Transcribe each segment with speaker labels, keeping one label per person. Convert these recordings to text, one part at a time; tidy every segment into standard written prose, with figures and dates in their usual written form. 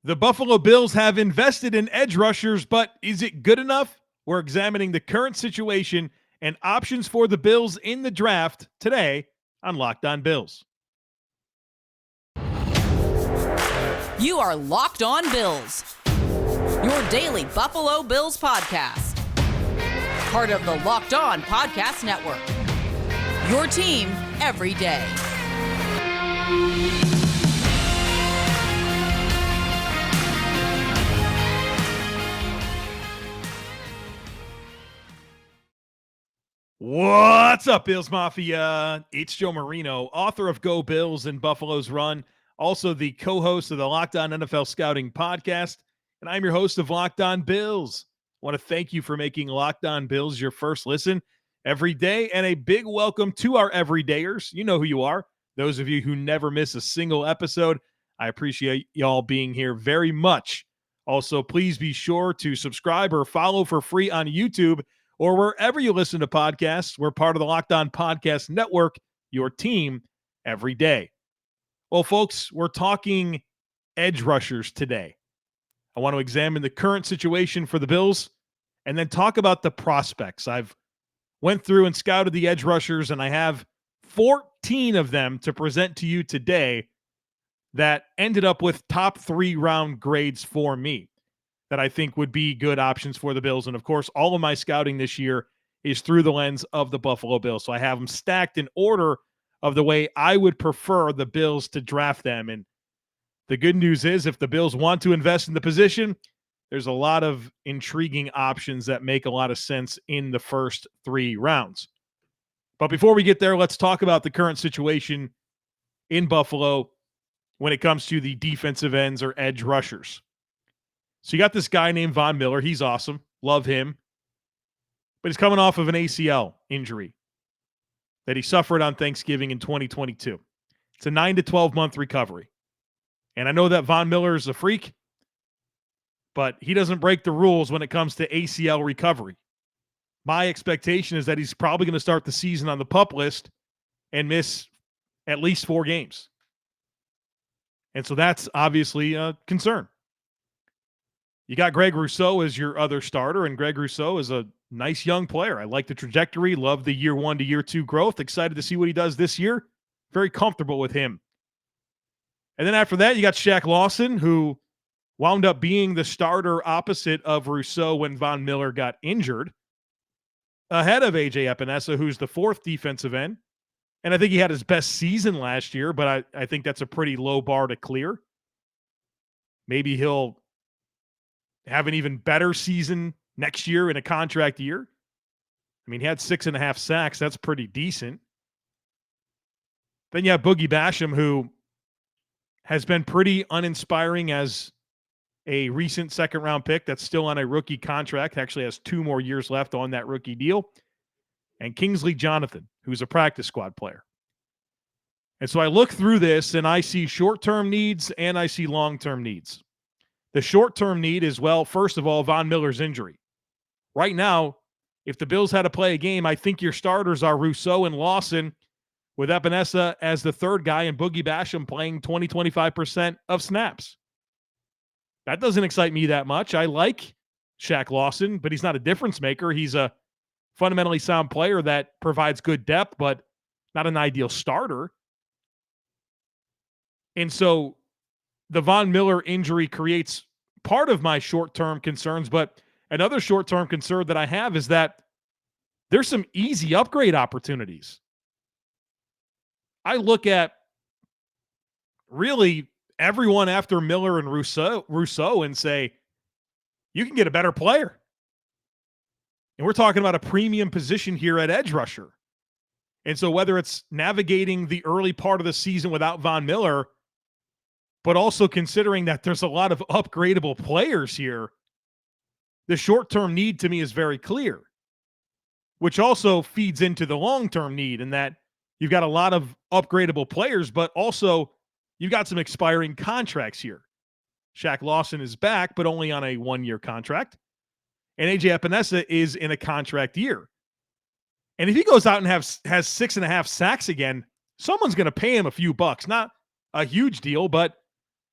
Speaker 1: The Buffalo Bills have invested in edge rushers, but is it good enough? We're examining the current situation and options for the Bills in the draft today on Locked On Bills.
Speaker 2: You are Locked On Bills, your daily Buffalo Bills podcast. Part of the Locked On Podcast Network, your team every day.
Speaker 1: What's up, Bills Mafia? It's Joe Marino, author of Go Bills and Buffalo's Run, also the co-host of the Locked On NFL Scouting podcast, and I'm your host of Locked On Bills. I want to thank you for making Locked On Bills your first listen every day, and a big welcome to our everydayers. You know who you are. Those of you who never miss a single episode, I appreciate y'all being here very much. Also, please be sure to subscribe or follow for free on YouTube or wherever you listen to podcasts. We're part of the Locked On Podcast Network, your team every day. Well, folks, we're talking edge rushers today. I want to examine the current situation for the Bills and then talk about the prospects. I've went through and scouted the edge rushers, and I have 14 of them to present to you today that ended up with top 3 round grades for me that I think would be good options for the Bills. And of course, all of my scouting this year is through the lens of the Buffalo Bills. So I have them stacked in order of the way I would prefer the Bills to draft them. And the good news is, if the Bills want to invest in the position, there's a lot of intriguing options that make a lot of sense in the first 3 rounds. But before we get there, let's talk about the current situation in Buffalo when it comes to the defensive ends or edge rushers. So you got this guy named Von Miller. He's awesome. Love him. But he's coming off of an ACL injury that he suffered on Thanksgiving in 2022. It's a 9 to 12 month recovery. And I know that Von Miller is a freak, but he doesn't break the rules when it comes to ACL recovery. My expectation is that he's probably going to start the season on the PUP list and miss at least 4 games. And so that's obviously a concern. You got Greg Rousseau as your other starter, and Greg Rousseau is a nice young player. I like the trajectory, love the year 1 to year 2 growth. Excited to see what he does this year. Very comfortable with him. And then after that, you got Shaq Lawson, who wound up being the starter opposite of Rousseau when Von Miller got injured, ahead of A.J. Epinesa, who's the 4th defensive end. And I think he had his best season last year, but I think that's a pretty low bar to clear. Maybe he'll have an even better season next year in a contract year. I mean, he had 6.5 sacks. That's pretty decent. Then you have Boogie Basham, who has been pretty uninspiring as a recent second-round pick that's still on a rookie contract, actually has 2 more years left on that rookie deal. And Kingsley Jonathan, who's a practice squad player. And so I look through this, and I see short-term needs and I see long-term needs. The short-term need is, well, first of all, Von Miller's injury. Right now, if the Bills had to play a game, I think your starters are Rousseau and Lawson, with Epinesa as the 3rd guy and Boogie Basham playing 20-25% of snaps. That doesn't excite me that much. I like Shaq Lawson, but he's not a difference maker. He's a fundamentally sound player that provides good depth, but not an ideal starter. And so the Von Miller injury creates part of my short-term concerns, but another short-term concern that I have is that there's some easy upgrade opportunities. I look at really everyone after Miller and Rousseau and say, you can get a better player. And we're talking about a premium position here at edge rusher. And so whether it's navigating the early part of the season without Von Miller, but also considering that there's a lot of upgradable players here, the short-term need to me is very clear, which also feeds into the long-term need in that you've got a lot of upgradable players, but also you've got some expiring contracts here. Shaq Lawson is back, but only on a 1-year contract. And A.J. Epinesa is in a contract year. And if he goes out and has 6.5 sacks again, someone's going to pay him a few bucks. Not a huge deal, but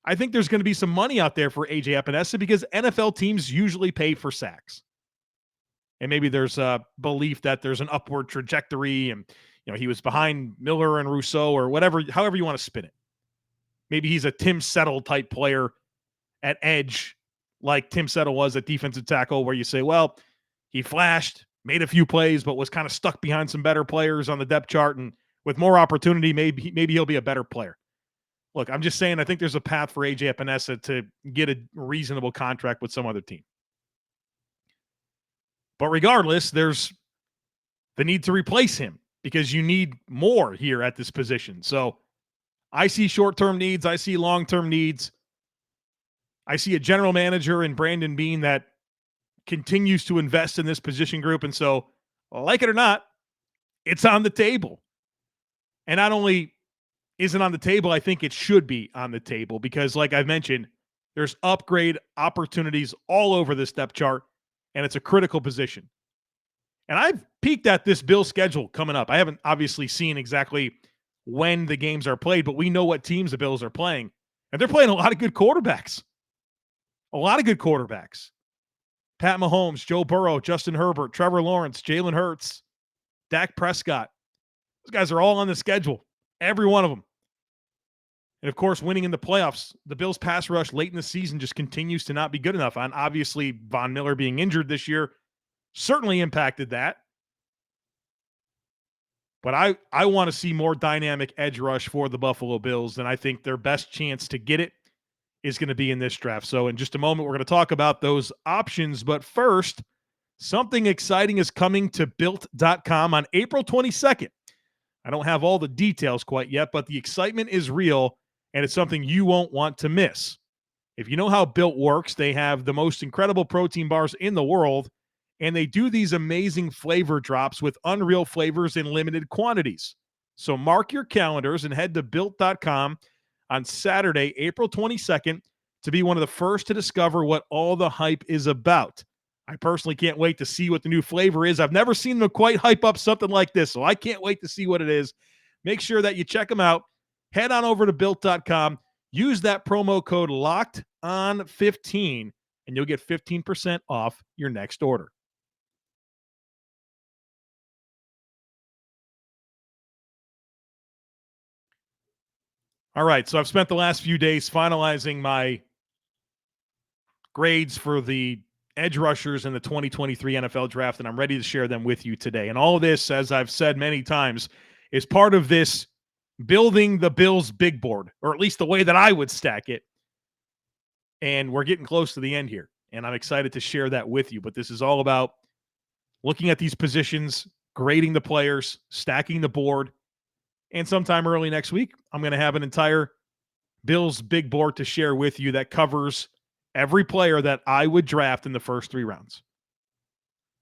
Speaker 1: I think there's going to be some money out there for AJ Epinesa because NFL teams usually pay for sacks. And maybe there's a belief that there's an upward trajectory and, he was behind Miller and Rousseau or whatever, however you want to spin it. Maybe he's a Tim Settle type player at edge, like Tim Settle was at defensive tackle, where you say, well, he flashed, made a few plays, but was kind of stuck behind some better players on the depth chart. And with more opportunity, maybe he'll be a better player. Look, I'm just saying, I think there's a path for AJ Epinesa to get a reasonable contract with some other team. But regardless, there's the need to replace him because you need more here at this position. So I see short-term needs. I see long-term needs. I see a general manager in Brandon Beane that continues to invest in this position group. And so, like it or not, it's on the table. And not only is it on the table, I think it should be on the table because, like I've mentioned, there's upgrade opportunities all over this depth chart, and it's a critical position. And I've peeked at this Bills schedule coming up. I haven't obviously seen exactly when the games are played, but we know what teams the Bills are playing. And they're playing a lot of good quarterbacks. A lot of good quarterbacks. Pat Mahomes, Joe Burrow, Justin Herbert, Trevor Lawrence, Jalen Hurts, Dak Prescott. Those guys are all on the schedule. Every one of them. And, of course, winning in the playoffs. The Bills' pass rush late in the season just continues to not be good enough. And obviously, Von Miller being injured this year certainly impacted that. But I want to see more dynamic edge rush for the Buffalo Bills, and I think their best chance to get it is going to be in this draft. So in just a moment, we're going to talk about those options. But first, something exciting is coming to Built.com on April 22nd. I don't have all the details quite yet, but the excitement is real, and it's something you won't want to miss. If you know how Built works, they have the most incredible protein bars in the world, and they do these amazing flavor drops with unreal flavors in limited quantities. So mark your calendars and head to Built.com on Saturday, April 22nd, to be one of the first to discover what all the hype is about. I personally can't wait to see what the new flavor is. I've never seen them quite hype up something like this, so I can't wait to see what it is. Make sure that you check them out. Head on over to Built.com. Use that promo code LOCKEDON15, and you'll get 15% off your next order. All right, so I've spent the last few days finalizing my grades for the edge rushers in the 2023 NFL draft, and I'm ready to share them with you today. And all of this, as I've said many times, is part of this building the Bills big board, or at least the way that I would stack it. And we're getting close to the end here, and I'm excited to share that with you. But this is all about looking at these positions, grading the players, stacking the board. And sometime early next week, I'm going to have an entire Bills big board to share with you that covers every player that I would draft in the first 3 rounds.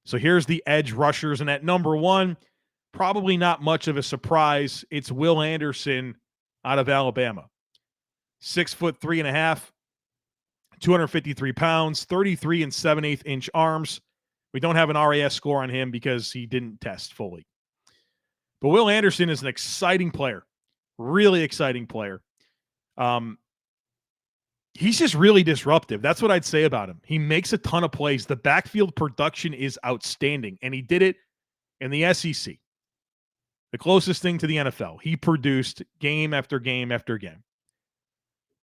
Speaker 1: So here's the edge rushers. And at number 1, probably not much of a surprise, it's Will Anderson out of Alabama. 6'3.5", 253 pounds, 33 7/8 inch arms. We don't have an RAS score on him because he didn't test fully. But Will Anderson is an exciting player, really exciting player. He's just really disruptive. That's what I'd say about him. He makes a ton of plays. The backfield production is outstanding, and he did it in the SEC, the closest thing to the NFL. He produced game after game after game.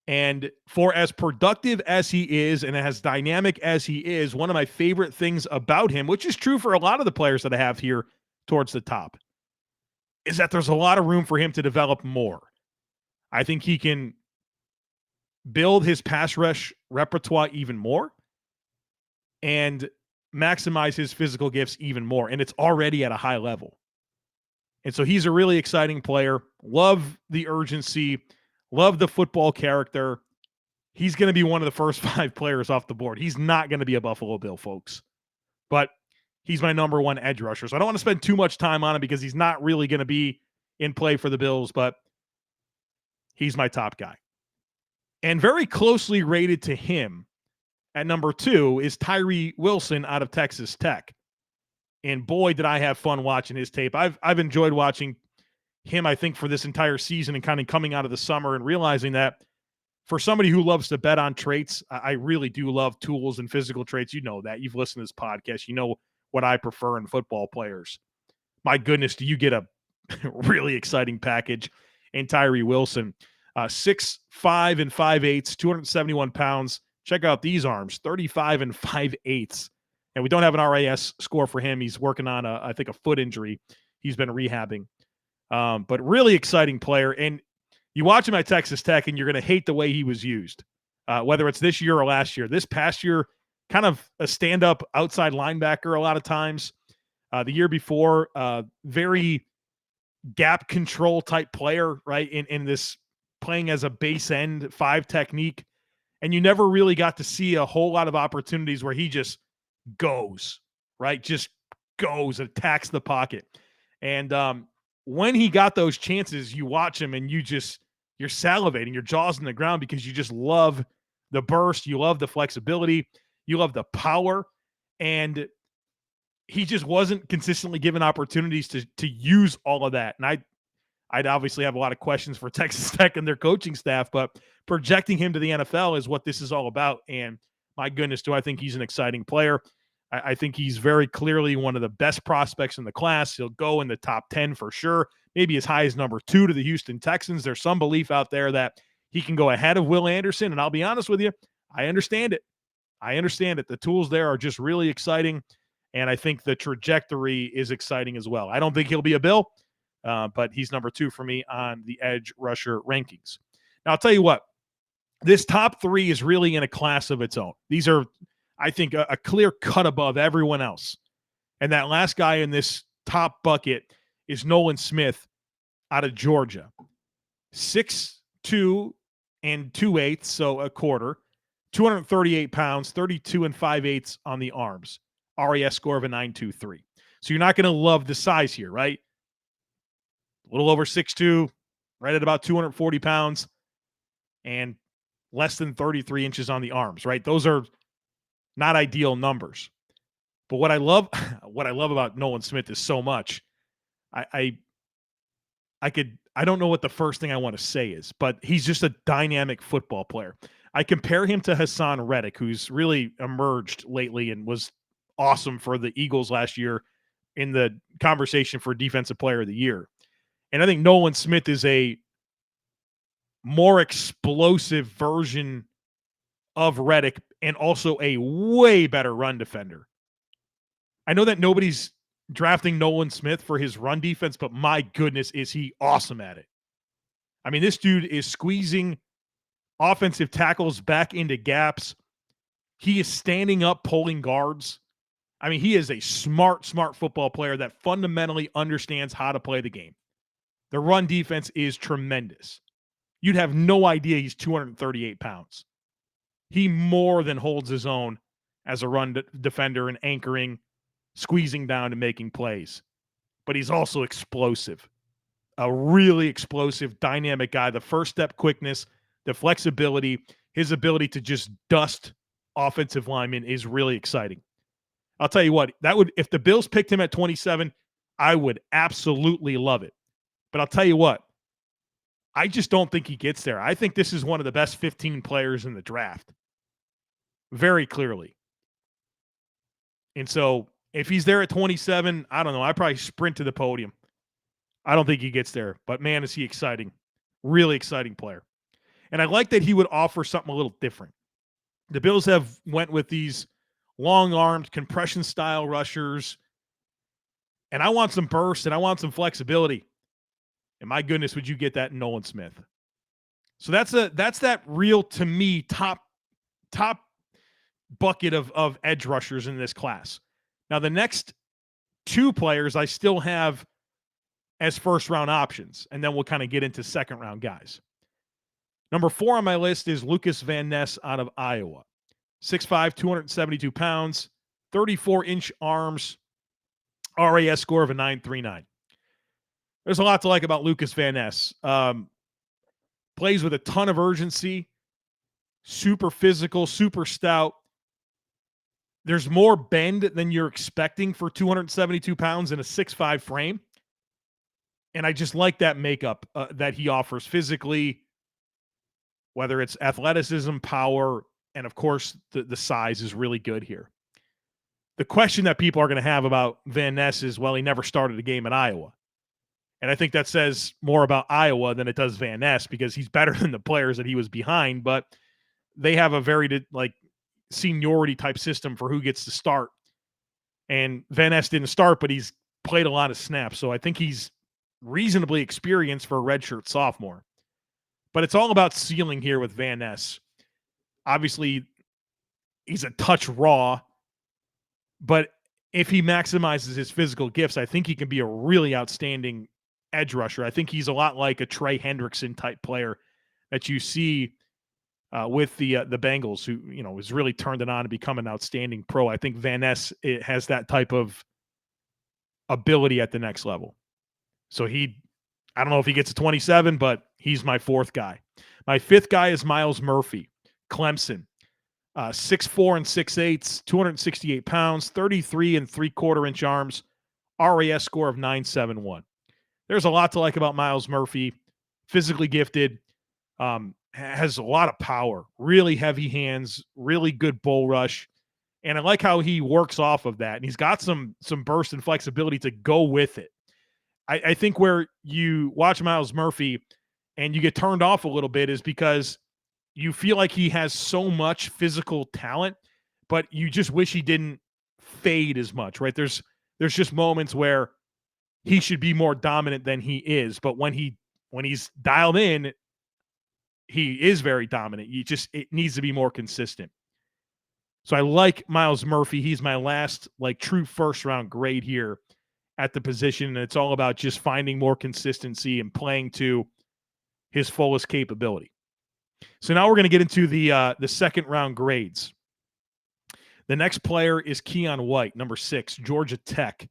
Speaker 1: And for as productive as he is and as dynamic as he is, one of my favorite things about him, which is true for a lot of the players that I have here towards the top, is that there's a lot of room for him to develop more. I think he can build his pass rush repertoire even more and maximize his physical gifts even more. And it's already at a high level. And so he's a really exciting player. Love the urgency. Love the football character. He's going to be one of the first 5 players off the board. He's not going to be a Buffalo Bill, folks. But he's my number 1 edge rusher. So I don't want to spend too much time on him because he's not really going to be in play for the Bills, but he's my top guy. And very closely rated to him at number 2 is Tyree Wilson out of Texas Tech. And boy, did I have fun watching his tape. I've enjoyed watching him, I think, for this entire season and kind of coming out of the summer and realizing that for somebody who loves to bet on traits, I really do love tools and physical traits. You know that. You've listened to this podcast. You know what I prefer in football players. My goodness, do you get a really exciting package in Tyree Wilson? 6'5" and 5/8, 271 pounds. Check out these arms, 35 and 5/8. And we don't have an RAS score for him. He's working on, I think, a foot injury. He's been rehabbing. But really exciting player. And you watch him at Texas Tech, and you're going to hate the way he was used, whether it's this year or last year. This past year, kind of a stand-up outside linebacker a lot of times. The year before, very gap control type player, right? In this playing as a base end 5 technique. And you never really got to see a whole lot of opportunities where he just goes, right? Just goes, attacks the pocket. And when he got those chances, you watch him and you're salivating, your jaw's in the ground because you just love the burst. You love the flexibility. You love the power. And he just wasn't consistently given opportunities to use all of that. And I'd obviously have a lot of questions for Texas Tech and their coaching staff, but projecting him to the NFL is what this is all about. And my goodness, do I think he's an exciting player. I think he's very clearly one of the best prospects in the class. He'll go in the top 10 for sure, maybe as high as number 2 to the Houston Texans. There's some belief out there that he can go ahead of Will Anderson, and I'll be honest with you, I understand it. The tools there are just really exciting, and I think the trajectory is exciting as well. I don't think he'll be a Bill, but he's number 2 for me on the edge rusher rankings. Now, I'll tell you what, this top 3 is really in a class of its own. These are, I think, a clear cut above everyone else. And that last guy in this top bucket is Nolan Smith out of Georgia. 6'2" and 2/8, so a quarter. 238 pounds, 32 and 5/8 on the arms. RAS score of a 9.23. So you're not going to love the size here, right? A little over 6'2", right at about 240 pounds, and less than 33 inches on the arms, right? Those are not ideal numbers. But what I love about Nolan Smith is so much. I don't know what the first thing I want to say is, but he's just a dynamic football player. I compare him to Hassan Reddick, who's really emerged lately and was awesome for the Eagles last year in the conversation for Defensive Player of the Year. And I think Nolan Smith is a more explosive version of Reddick and also a way better run defender. I know that nobody's drafting Nolan Smith for his run defense, but my goodness, is he awesome at it. I mean, this dude is squeezing offensive tackles back into gaps. He is standing up, pulling guards. I mean, he is a smart football player that fundamentally understands how to play the game. The run defense is tremendous. You'd have no idea he's 238 pounds. He more than holds his own as a run defender and anchoring, squeezing down and making plays. But he's also explosive. A really explosive, dynamic guy. The first step quickness, the flexibility, his ability to just dust offensive linemen is really exciting. I'll tell you what, if the Bills picked him at 27, I would absolutely love it. But I'll tell you what, I just don't think he gets there. I think this is one of the best 15 players in the draft. Very clearly. And so if he's there at 27, I don't know. I probably sprint to the podium. I don't think he gets there. But man, is he exciting. Really exciting player. And I like that he would offer something a little different. The Bills have went with these long-armed, compression-style rushers. And I want some burst and I want some flexibility. And my goodness, would you get that in Nolan Smith? So that's that real, to me, top bucket of edge rushers in this class. Now, the next 2 players I still have as first-round options, and then we'll kind of get into second-round guys. Number 4 on my list is Lucas Van Ness out of Iowa. 6'5", 272 pounds, 34-inch arms, RAS score of a 9.39. There's a lot to like about Lucas Van Ness. Plays with a ton of urgency, super physical, super stout. There's more bend than you're expecting for 272 pounds in a 6'5" frame. And I just like that makeup that he offers physically. whether it's athleticism, power, and of course the size is really good here. The question that people are going to have about Van Ness is, well, he never started a game in Iowa. And I think that says more about Iowa than it does Van Ness, because he's better than the players that he was behind, but they have a very seniority type system for who gets to start. And Van Ness didn't start, but he's played a lot of snaps. So I think he's reasonably experienced for a redshirt sophomore. But it's all about ceiling here with Van Ness. Obviously, he's a touch raw, but if he maximizes his physical gifts, I think he can be a really outstanding edge rusher. I think he's a lot like a Trey Hendrickson type player that you see with the Bengals, who has really turned it on to become an outstanding pro. I think Van Ness has that type of ability at the next level. So I don't know if he gets to 27, but he's my fourth guy. My fifth guy is Myles Murphy, Clemson. 6'4" and 6'8", 268 pounds, 33 3/4-inch arms, RAS score of 971. There's a lot to like about Myles Murphy. Physically gifted, has a lot of power, really heavy hands, really good bull rush. And I like how he works off of that. And he's got some burst and flexibility to go with it. I think where you watch Myles Murphy and you get turned off a little bit is because you feel like he has so much physical talent, but you just wish he didn't fade as much, right? There's just moments where he should be more dominant than he is, but when he's dialed in, he is very dominant. It needs to be more consistent. So I like Myles Murphy. He's my last true first round grade here at the position, and it's all about just finding more consistency and playing to his fullest capability. So now we're going to get into the second round grades. The next player is Keon White, number 6, Georgia Tech.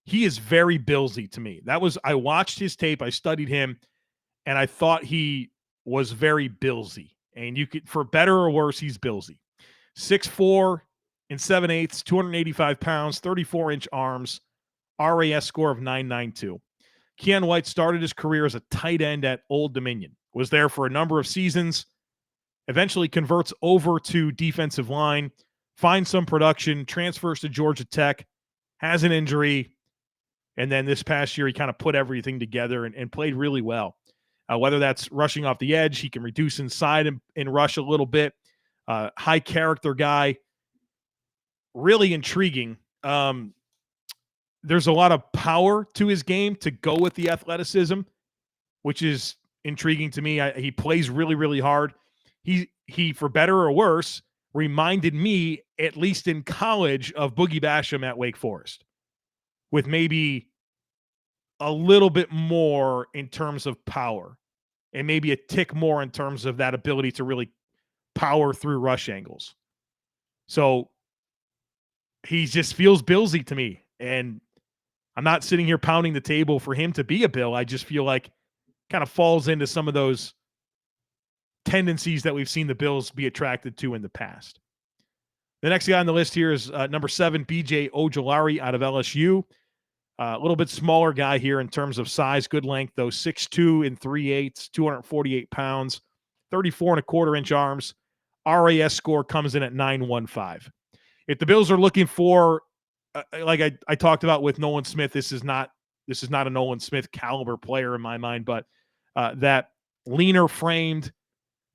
Speaker 1: He is very Billsy to me. I watched his tape, I studied him, and I thought he was very Billsy. And you could, for better or worse, he's Billsy. 6'4" and 7/8, 285 pounds, 34-inch arms, RAS score of 992. Keon White started his career as a tight end at Old Dominion, was there for a number of seasons, eventually converts over to defensive line, finds some production, transfers to Georgia Tech, has an injury, and then this past year he kind of put everything together and played really well. Whether that's rushing off the edge, he can reduce inside and rush a little bit. High character guy, really intriguing. There's a lot of power to his game to go with the athleticism, which is intriguing to me. He plays really, really hard. He, for better or worse, reminded me, at least in college, of Boogie Basham at Wake Forest, with maybe a little bit more in terms of power and maybe a tick more in terms of that ability to really power through rush angles. So he just feels Billsy to me. And I'm not sitting here pounding the table for him to be a Bill. I just feel like kind of falls into some of those tendencies that we've seen the Bills be attracted to in the past. The next guy on the list here is number 7, BJ Ojulari out of LSU. A little bit smaller guy here in terms of size, good length, though. 6'2" and 3/8, 248 pounds, 34 1/4-inch arms. RAS score comes in at 915. If the Bills are looking for, like I talked about with Nolan Smith, this is not a Nolan Smith caliber player in my mind, but that leaner framed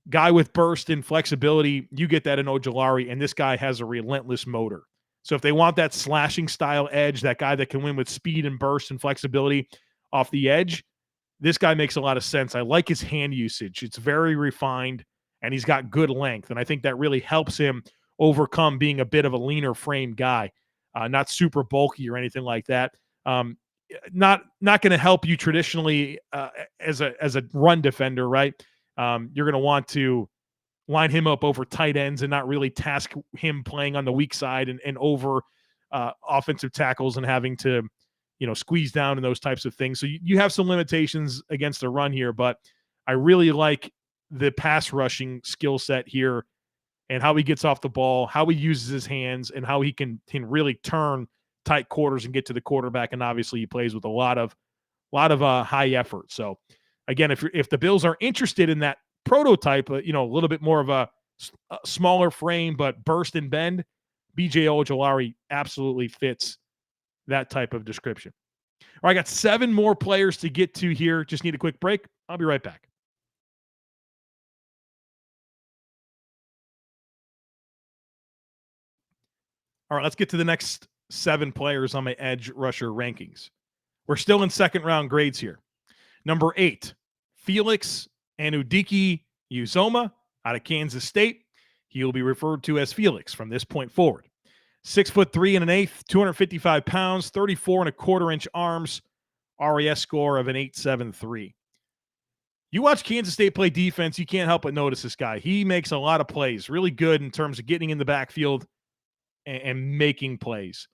Speaker 1: guy with burst and flexibility, you get that in Ojulari, and this guy has a relentless motor. So if they want that slashing style edge, that guy that can win with speed and burst and flexibility off the edge, this guy makes a lot of sense. I like his hand usage. It's very refined, and he's got good length, and I think that really helps him overcome being a bit of a leaner frame guy, not super bulky or anything like that. Not going to help you traditionally as a run defender, right? You're going to want to line him up over tight ends and not really task him playing on the weak side and over offensive tackles and having to, squeeze down and those types of things. So you have some limitations against the run here, but I really like the pass rushing skill set here and how he gets off the ball, how he uses his hands, and how he can really turn tight quarters and get to the quarterback. And obviously he plays with a lot of high effort. So again, if the Bills are interested in that prototype, a little bit more of a smaller frame, but burst and bend, BJ Ojolari absolutely fits that type of description. All right, I got 7 more players to get to here. Just need a quick break. I'll be right back. All right, let's get to the next 7 players on my edge rusher rankings. We're still in second round grades here. Number 8, Felix Anudike Uzoma out of Kansas State. He will be referred to as Felix from this point forward. 6'3" and 1/8", 255 pounds, 34.25-inch arms, RAS score of an 8.73. You watch Kansas State play defense, you can't help but notice this guy. He makes a lot of plays, really good in terms of getting in the backfield and making plays.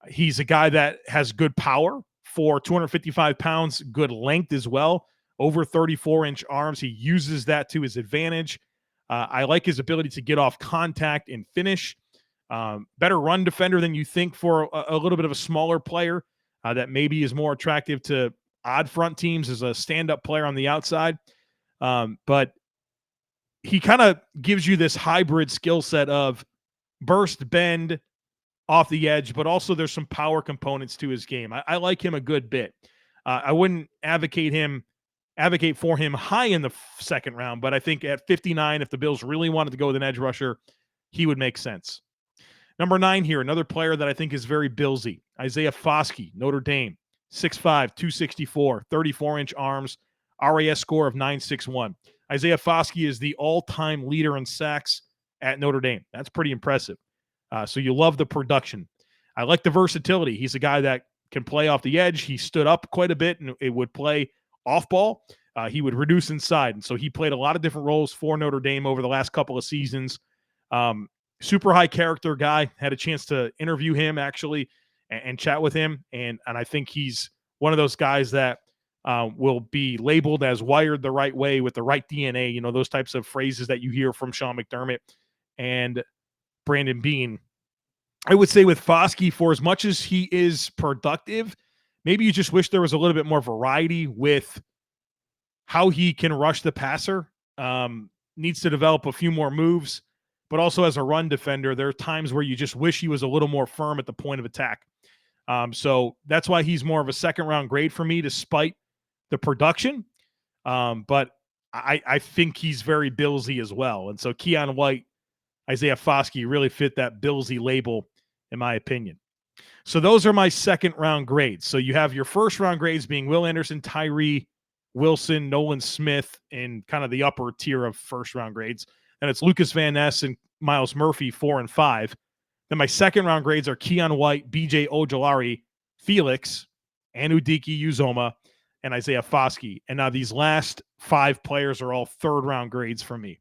Speaker 1: He's a guy that has good power for 255 pounds, good length as well, over 34-inch arms. He uses that to his advantage. I like his ability to get off contact and finish. Better run defender than you think for a little bit of a smaller player that maybe is more attractive to odd front teams as a stand-up player on the outside. But he kind of gives you this hybrid skill set of burst, bend, off the edge, but also there's some power components to his game. I like him a good bit. I wouldn't advocate for him high in the second round, but I think at 59, if the Bills really wanted to go with an edge rusher, he would make sense. Number 9 here, another player that I think is very Billsy, Isaiah Foskey, Notre Dame, 6'5", 264, 34-inch arms, RAS score of 9.61. Isaiah Foskey is the all-time leader in sacks at Notre Dame. That's pretty impressive. So you love the production. I like the versatility. He's a guy that can play off the edge. He stood up quite a bit and it would play off ball. He would reduce inside. And so he played a lot of different roles for Notre Dame over the last couple of seasons. Super high character guy. Had a chance to interview him actually and chat with him. And I think he's one of those guys that will be labeled as wired the right way with the right DNA, those types of phrases that you hear from Sean McDermott and Brandon Beane. I would say with Foskey, for as much as he is productive, maybe you just wish there was a little bit more variety with how he can rush the passer. Needs to develop a few more moves, but also as a run defender, there are times where you just wish he was a little more firm at the point of attack. So that's why he's more of a second-round grade for me, despite the production. But I think he's very Billsy as well. And so Keon White, Isaiah Foskey really fit that Billsy label, in my opinion. So those are my second-round grades. So you have your first-round grades being Will Anderson, Tyree Wilson, Nolan Smith, in kind of the upper tier of first-round grades. And it's Lucas Van Ness and Miles Murphy, 4 and 5. Then my second-round grades are Keon White, BJ Ojolari, Felix, Anudike Uzoma, and Isaiah Foskey. And now these last 5 players are all third-round grades for me.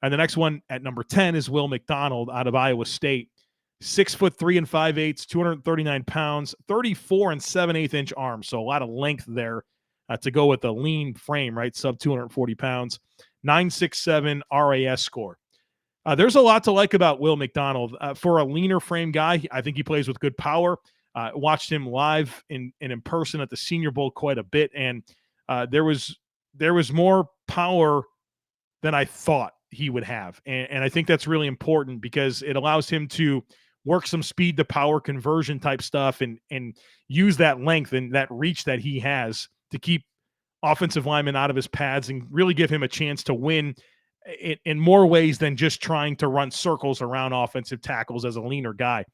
Speaker 1: And the next one at number 10 is Will McDonald out of Iowa State. 6'3" and 5/8", 239 pounds, 34 and 7/8-inch arms. So a lot of length there to go with a lean frame, right? Sub 240 pounds, 9.67 RAS score. There's a lot to like about Will McDonald. For a leaner frame guy, I think he plays with good power. Watched him live and in person at the Senior Bowl quite a bit, and there was more power than I thought he would have. And I think that's really important because it allows him to work some speed to power conversion type stuff and use that length and that reach that he has to keep offensive linemen out of his pads and really give him a chance to win in more ways than just trying to run circles around offensive tackles as a leaner guy.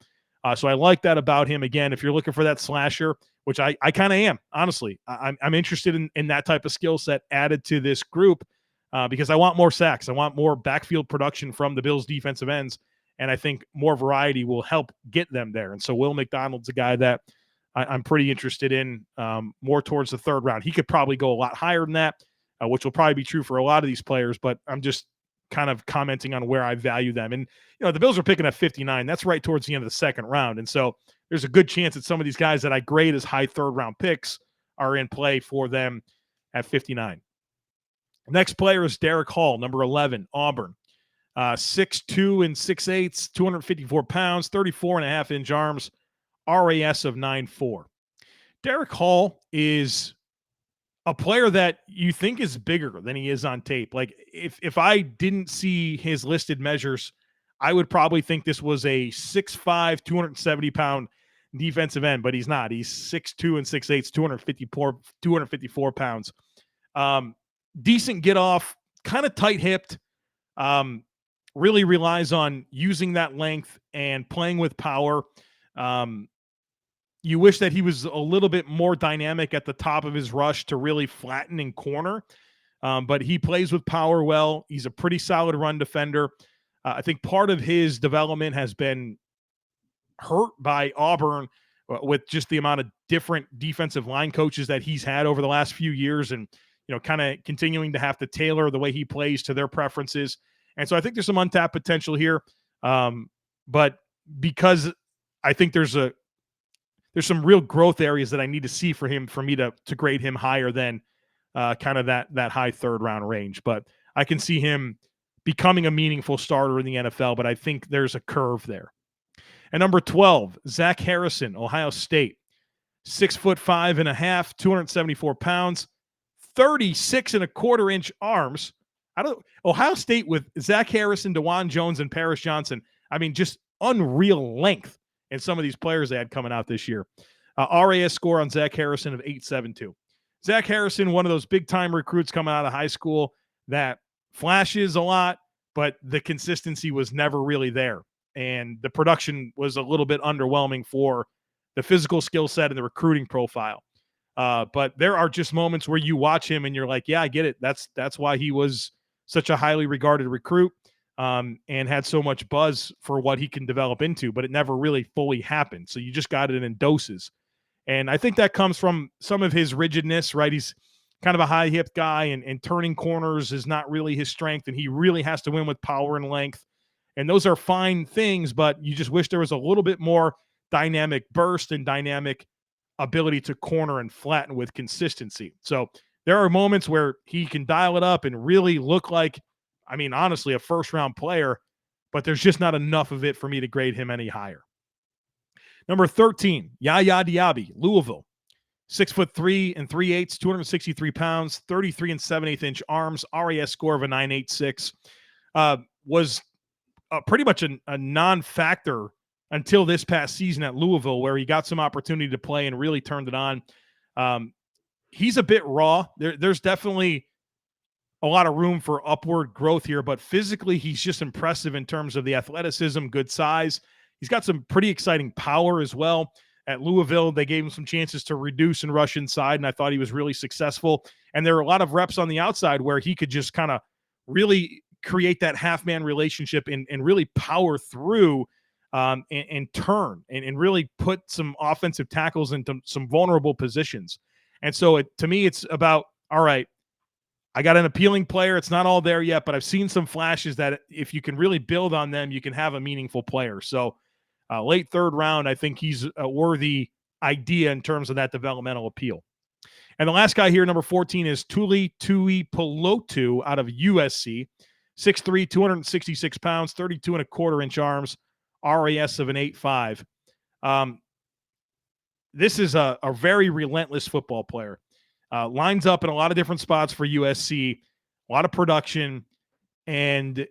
Speaker 1: So I like that about him. Again, if you're looking for that slasher, which I kind of am, honestly, I'm interested in that type of skill set added to this group. Because I want more sacks. I want more backfield production from the Bills' defensive ends, and I think more variety will help get them there. And so Will McDonald's a guy that I'm pretty interested in more towards the third round. He could probably go a lot higher than that, which will probably be true for a lot of these players, but I'm just kind of commenting on where I value them. And, the Bills are picking at 59. That's right towards the end of the second round. And so there's a good chance that some of these guys that I grade as high third-round picks are in play for them at 59. Next player is Derek Hall, number 11, Auburn. 6'2" and 6/8", 254 pounds, 34.5-inch arms, RAS of 9.4. Derek Hall is a player that you think is bigger than he is on tape. Like if I didn't see his listed measures, I would probably think this was a 6'5", 270-pound defensive end, but he's not. He's 6'2" and 6'8", 254 pounds. Decent get off, kind of tight hipped. Really relies on using that length and playing with power. You wish that he was a little bit more dynamic at the top of his rush to really flatten and corner. But he plays with power well. He's a pretty solid run defender. I think part of his development has been hurt by Auburn with just the amount of different defensive line coaches that he's had over the last few years, and kind of continuing to have to tailor the way he plays to their preferences. And so I think there's some untapped potential here. But because I think there's some real growth areas that I need to see for me to grade him higher than kind of that high third round range. But I can see him becoming a meaningful starter in the NFL, but I think there's a curve there. And number 12, Zach Harrison, Ohio State, 6'5.5", 274 pounds, 36.25-inch arms. Ohio State with Zach Harrison, DeJuan Jones, and Paris Johnson. I mean, just unreal length in some of these players they had coming out this year. RAS score on Zach Harrison of 8.72. Zach Harrison, one of those big-time recruits coming out of high school that flashes a lot, but the consistency was never really there. And the production was a little bit underwhelming for the physical skill set and the recruiting profile. But there are just moments where you watch him and you're like, yeah, I get it. That's why he was such a highly regarded recruit and had so much buzz for what he can develop into, but it never really fully happened. So you just got it in doses. And I think that comes from some of his rigidness, right? He's kind of a high-hipped guy, and turning corners is not really his strength, and he really has to win with power and length. And those are fine things, but you just wish there was a little bit more dynamic burst and dynamic ability to corner and flatten with consistency. So there are moments where he can dial it up and really look like, I mean, honestly, a first-round player, but there's just not enough of it for me to grade him any higher. Number 13, Yaya Diaby, Louisville, 6'3" and 3/8", 263 pounds, 33 7/8-inch arms, RAS score of a 9.86. Was pretty much a non-factor until this past season at Louisville, where he got some opportunity to play and really turned it on. He's a bit raw. There's definitely a lot of room for upward growth here, but physically he's just impressive in terms of the athleticism, good size. He's got some pretty exciting power as well. At Louisville, they gave him some chances to reduce and rush inside, and I thought he was really successful. And there were a lot of reps on the outside where he could just kind of really create that half-man relationship and really power through and turn and really put some offensive tackles into some vulnerable positions. And so to me, it's about, all right, I got an appealing player. It's not all there yet, but I've seen some flashes that if you can really build on them, you can have a meaningful player. So late third round, I think he's a worthy idea in terms of that developmental appeal. And the last guy here, number 14, is Tuli Tuipulotu out of USC. 6'3", 266 pounds, 32.25-inch arms, RAS of an 8.5. This is a very relentless football player. Lines up in a lot of different spots for USC, a lot of production, and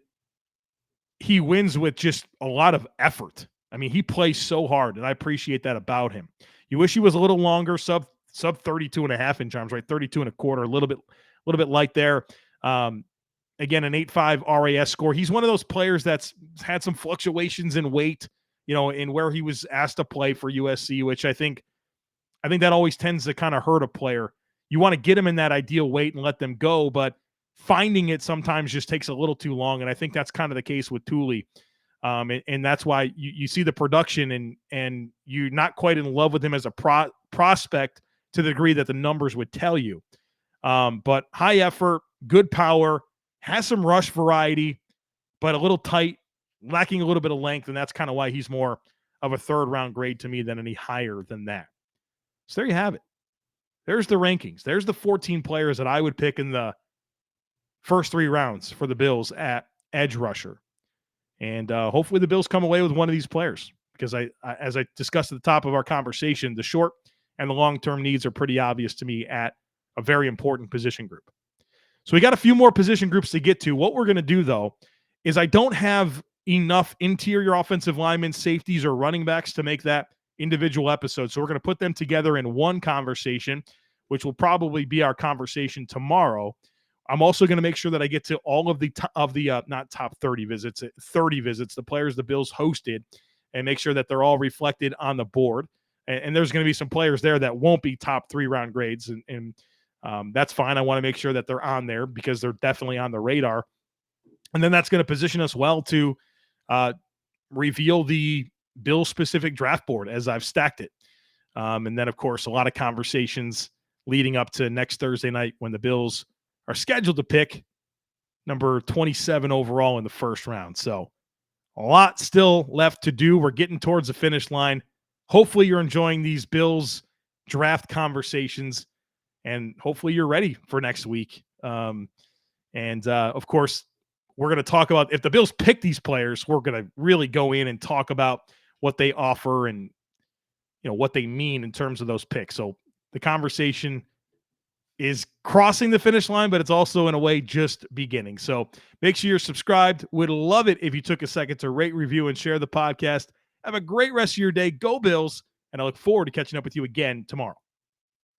Speaker 1: he wins with just a lot of effort. I mean, he plays so hard, and I appreciate that about him. You wish he was a little longer, sub 32.5-inch arms, right? 32.25, a little bit light there. Again, an 8.5 RAS score. He's one of those players that's had some fluctuations in weight, in where he was asked to play for USC, which I think that always tends to kind of hurt a player. You want to get them in that ideal weight and let them go, but finding it sometimes just takes a little too long, and I think that's kind of the case with Tuli. And that's why you see the production and you're not quite in love with him as a prospect to the degree that the numbers would tell you. But high effort, good power, has some rush variety, but a little tight, lacking a little bit of length, and that's kind of why he's more of a third-round grade to me than any higher than that. So there you have it. There's the rankings. There's the 14 players that I would pick in the first 3 rounds for the Bills at edge rusher. And hopefully the Bills come away with one of these players because as I discussed at the top of our conversation, the short and the long-term needs are pretty obvious to me at a very important position group. So we got a few more position groups to get to. What we're going to do, though, is I don't have enough interior offensive linemen, safeties, or running backs to make that individual episode. So we're going to put them together in one conversation, which will probably be our conversation tomorrow. I'm also going to make sure that I get to all of the not top 30 visits, 30 visits, the players the Bills hosted, and make sure that they're all reflected on the board. And there's going to be some players there that won't be top 3 round grades, and that's fine. I want to make sure that they're on there because they're definitely on the radar. And then that's going to position us well to reveal the Bill-specific draft board as I've stacked it. And then, of course, a lot of conversations leading up to next Thursday night when the Bills are scheduled to pick number 27 overall in the first round. So a lot still left to do. We're getting towards the finish line. Hopefully you're enjoying these Bills draft conversations, and hopefully you're ready for next week. Of course, we're going to talk about, if the Bills pick these players, we're going to really go in and talk about what they offer and, what they mean in terms of those picks. So the conversation is crossing the finish line, but it's also in a way just beginning. So make sure you're subscribed. Would love it if you took a second to rate, review, and share the podcast. Have a great rest of your day. Go Bills. And I look forward to catching up with you again tomorrow.